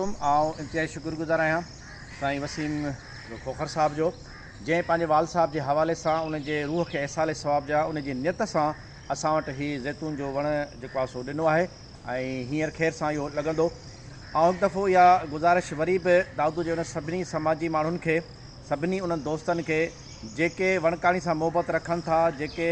वालेकुम। आउं इंतिहाई शुक्रगुज़ार आहियां साईं वसीम खोखर साहब जो, जंहिं पंहिंजे वाल साहब जे हवाले सां उनजे रूह खे अहसाले सवाब जा उनजी नियत सां असां वटि हीउ ज़ैतून जो वणु जेको आहे सो ॾिनो आहे ऐं हींअर ख़ैर सां इहो लॻंदो। ऐं हिकु दफ़ो इहा गुज़ारिश वरी बि दाऊद जे उन सभिनी समाजी माण्हुनि खे, सभिनी उन्हनि दोस्तनि खे जेके वणकाणी सां मोहबत रखनि था, जेके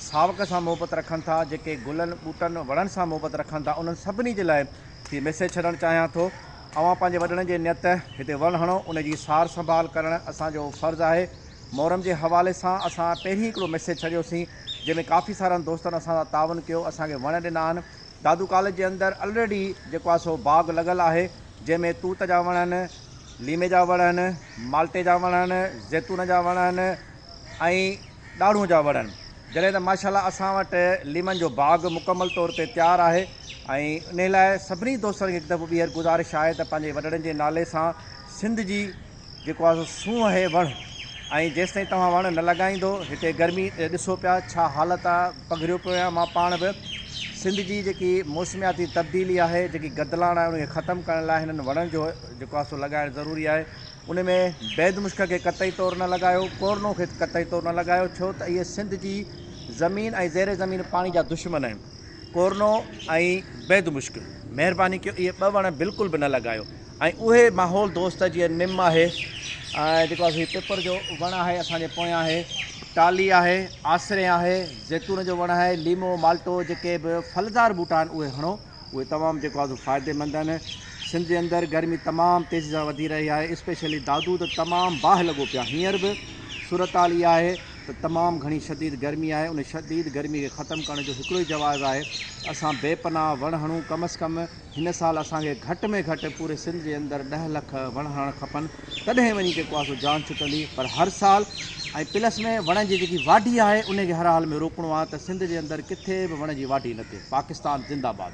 सावक सां मोहबत रखनि था, जेके गुलनि ॿूटनि वणनि सां मोहबत रखनि था, उन्हनि सभिनी जे लाइ हीउ मैसेज छॾणु चाहियां थो। अवां पंहिंजे वॾनि जे नियत हिते वणु हणो, उनजी सार संभाल करणु असांजो फ़र्ज़ु आहे। मोहरम जे हवाले सां असां पहिरीं हिकिड़ो मैसेज छॾियोसीं, जंहिंमें काफ़ी सारनि दोस्तनि असां सां तावन कयो, असांखे वण ॾिना आहिनि। दादू कॉलेज जे अंदरि ऑलरेडी जेको आहे सो बाग़ लॻल आहे, जंहिंमें तूत जा वण आहिनि, लीमे जा वण आहिनि, माल्टे जा वण आहिनि, ज़ैतून जा वण आहिनि ऐं ॾाढ़ूं जा वण आहिनि। जॾहिं त माशाल्लाह असां वटि लीमनि जो बाग़ मुकमल तौर ते तयारु आहे ऐं इन लाइ सभिनी दोस्तनि खे हिकु दफ़ो ॿीहर गुज़ारिश आहे त पंहिंजे वॾड़नि जे नाले सां सिंध जी जेको आहे सूंहं आहे वणु, ऐं जेसिताईं तव्हां वणु न लॻाईंदो, हिते गर्मी ॾिसो पिया छा हालति आहे, पघरियो पियो आहियां मां पाण बि। सिंध जी जेकी मौसमियाती तब्दीली आहे, जेकी गदलाण आहे, उनखे ख़तमु करण लाइ हिननि वणनि जो जेको आहे सो लॻाइणु ज़रूरी आहे। उन में बैदि मुश्क खे क़तई तौरु न लॻायो, कोरनो खे क़तई तौरु न लॻायो, छो त इहे सिंध जी ज़मीन ऐं ज़ेर ज़मीन पाणी जा दुश्मन आहिनि। कोरनो ऐं बैदि मुश्क, महिरबानी कयो इहे ॿ वण बिल्कुलु बि न लॻायो। ऐं उहे माहौल दोस्त जीअं निम आहे, जेको आहे पिपर जो वणु आहे, असांजे पोयां आहे टाली आहे, आसरे आहे, ज़ैतून जो वणु आहे, लीमो माल्टो जेके बि फलदार ॿूटा आहिनि उहे हणो, उहे तमामु जेको आहे फ़ाइदेमंद आहिनि। सिंध जे अंदरि गर्मी तमामु तेज़ी सां वधी रही आहे, स्पेशली दादू त तमामु बाहि लॻो पिया। हींअर बि सूरत हाल इहा आहे त तमामु घणी शदीद गर्मी आहे। उन शदीद गर्मी खे ख़तमु करण जो हिकिड़ो ई जवाबु आहे, असां बेपनाह वण हणूं। कम अज़ कम हिन साल असांखे घटि में घटि पूरे सिंध जे अंदरि 10 लख वण हणणु खपनि, तॾहिं वञी जेको आहे सो जान छुटंदी। पर हर साल ऐं प्लस में वण जी जेकी वाढी आहे उनखे हर हाल में रोकणो आहे त सिंध जे अंदरि किथे बि वण जी वाढी न थिए। पाकिस्तान ज़िंदाबाद।